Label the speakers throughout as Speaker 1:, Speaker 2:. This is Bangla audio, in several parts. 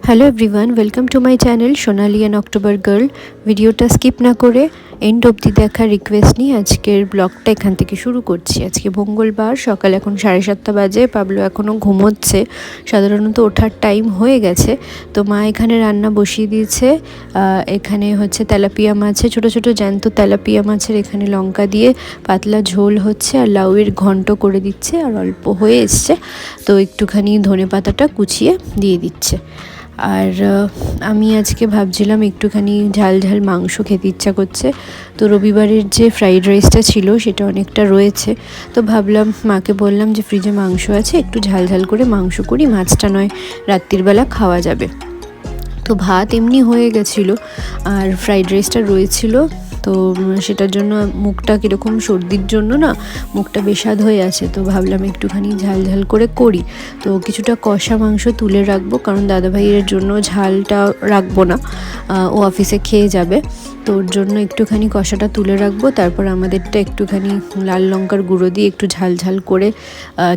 Speaker 1: Hello everyone, welcome to my channel Sonali and October girl. ভিডিওটা স্কিপ না করে এন্ড অবধি দেখার রিকোয়েস্ট নিয়ে আজকের ব্লগটা এখান থেকে শুরু করছি। আজকে মঙ্গলবার, সকাল এখন 7:30 বাজে। পাবলো এখনও ঘুমোচ্ছে, সাধারণত ওঠার টাইম হয়ে গেছে। তো মা এখানে রান্না বসিয়ে দিয়েছে। এখানে হচ্ছে তেলাপিয়া মাছে, ছোট ছোট জ্যান্ত তেলাপিয়া মাছের এখানে লঙ্কা দিয়ে পাতলা ঝোল হচ্ছে, আর লাউয়ের ঘন্ট করে দিচ্ছে, আর অল্প হয়ে এসছে তো একটুখানি ধনে পাতাটা কুচিয়ে দিয়ে দিচ্ছে। আর আমি আজকে ভাবছিলাম একটুখানি ঝাল ঝাল মাংস খেতে ইচ্ছা করছে। তো রবিবারের যে ফ্রাইড রাইসটা ছিল সেটা অনেকটা রয়েছে, তো ভাবলাম মাকে বললাম যে ফ্রিজে মাংস আছে, একটু ঝাল ঝাল করে মাংস করি, মাছটা নয় রাত্রির বেলা খাওয়া যাবে। তো ভাত এমনি হয়ে গেছিলো আর ফ্রাইড রাইসটা রয়েছিল, তো সেটার জন্য মুখটা কীরকম সর্দির জন্য না মুখটা বেস্বাদ হয়ে আছে। তো ভাবলাম একটুখানি ঝাল ঝাল করে করি। তো কিছুটা কষা মাংস তুলে রাখবো, কারণ দাদাভাইয়ের জন্য ঝালটা রাখবো না, ও অফিসে খেয়ে যাবে। তো ওর জন্য একটুখানি কষাটা তুলে রাখবো, তারপর আমাদেরটা একটুখানি লাল লঙ্কার গুঁড়ো দিয়ে একটু ঝাল ঝাল করে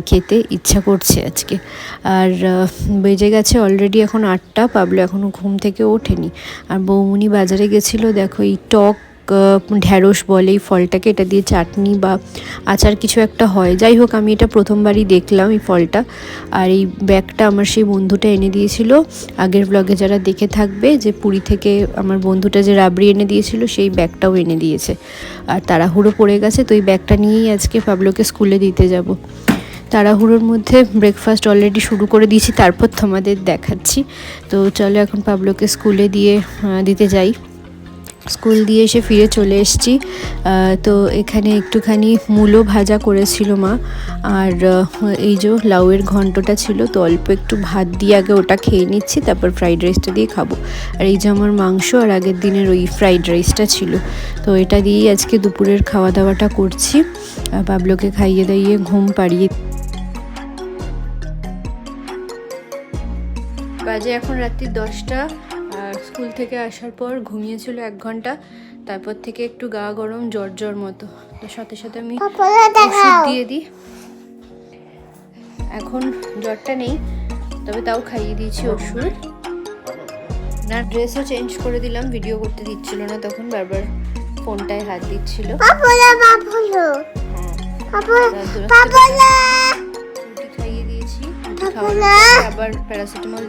Speaker 1: খেতে ইচ্ছা করছে আজকে। আর বেজে গেছে অলরেডি এখন 8টা, পাবলো এখনও ঘুম থেকে ওঠেনি। আর বৌমনি বাজারে গেছিলো, দেখো এই টক ঢ্যাঁড়স বলে এই ফলটাকে, এটা দিয়ে চাটনি বা আচার কিছু একটা হয়। যাই হোক, আমি এটা প্রথমবারই দেখলাম এই ফলটা। আর এই ব্যাগটা আমার সেই বন্ধুটা এনে দিয়েছিল, আগের ব্লগে যারা দেখে থাকবে যে পুরী থেকে আমার বন্ধুটা যে রাবড়ি এনে দিয়েছিল সেই ব্যাগটাও এনে দিয়েছে। আর তাড়াহুড়ো পড়ে গেছে, তো এই ব্যাগটা নিয়েই আজকে পাবলোকে স্কুলে দিতে যাব। তাড়াহুড়োর মধ্যে ব্রেকফাস্ট অলরেডি শুরু করে দিয়েছি, তারপর তোমাদের দেখাচ্ছি। তো চলো এখন পাবলোকে স্কুলে দিতে যাই। স্কুল দিয়ে এসে ফিরে চলে এসেছি। তো এখানে একটুখানি মূলো ভাজা করেছিল মা, আর এই যে লাউয়ের ঘন্টটা ছিল, তো অল্প একটু ভাত দিয়ে আগে ওটা খেয়ে নিচ্ছি, তারপর ফ্রাইড রাইসটা দিয়ে খাবো। আর এই যে আমার মাংস আর আগের দিনের ওই ফ্রাইড রাইসটা ছিল, তো এটা দিয়েই আজকে দুপুরের খাওয়া দাওয়াটা করছি। পাবলোকে খাইয়ে দাইয়ে ঘুম পাড়িয়ে। বাজে এখন রাত্রি 10টা। আর স্কুল থেকে আসার পর ঘুমিয়েছিল 1 ঘন্টা, তারপর থেকে একটু গা গরম জ্বর জ্বর মতো, তো সাথে সাথে আমি ওষুধ দিয়ে দিই। এখন জ্বরটা নেই, তবে তাও খাইয়ে দিয়েছি ওষুধ। না, ড্রেসও চেঞ্জ করে দিলাম, ভিডিও করতে দিচ্ছিল না তখন, বারবার ফোনটায় হাত দিচ্ছিল। খাইয়ে দিয়েছি, আবার প্যারাসিটামল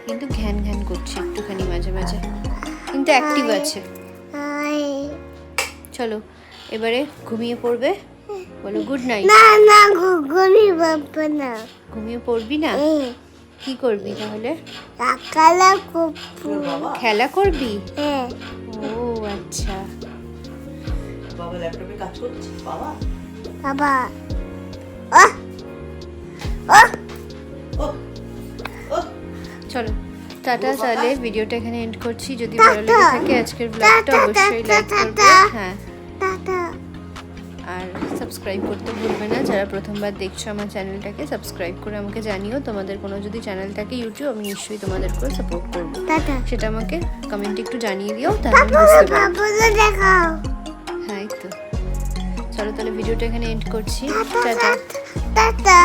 Speaker 1: কিন্তু ঘ্যান ঘ্যান করছে একটুখানি মাঝে মাঝে, কিন্তু অ্যাক্টিভ আছে। চলো এবারে ঘুমিয়ে পড়বে, বলো গুড নাইট। ঘুমিয়ে পড়বি না? কি করবি তাহলে? খেলা করবি? ও আচ্ছা। বাবা ল্যাপটপে কাজ করছে। বাবা চলো টাটা, তাহলে ভিডিওটা এখানে এন্ড করছি। যদি ভালো লেগে থাকে আজকের ব্লগটা অবশ্যই লাইক করবে, হ্যাঁ, আর সাবস্ক্রাইব করতে ভুলবে না। যারা প্রথমবার দেখছো আমার চ্যানেলটাকে, সাবস্ক্রাইব করে আমাকে জানিও তোমাদের কোনো যদি চ্যানেল থাকে ইউটিউব, আমি নিশ্চয়ই তোমাদের করে সাপোর্ট করবো। সেটা আমাকে কমেন্টে একটু জানিয়ে দিও, তাহলে বুঝতে পারবো। হ্যাঁ, এই তো। চলো তাহলে ভিডিওটা এখানে এন্ড করছি। টাটা।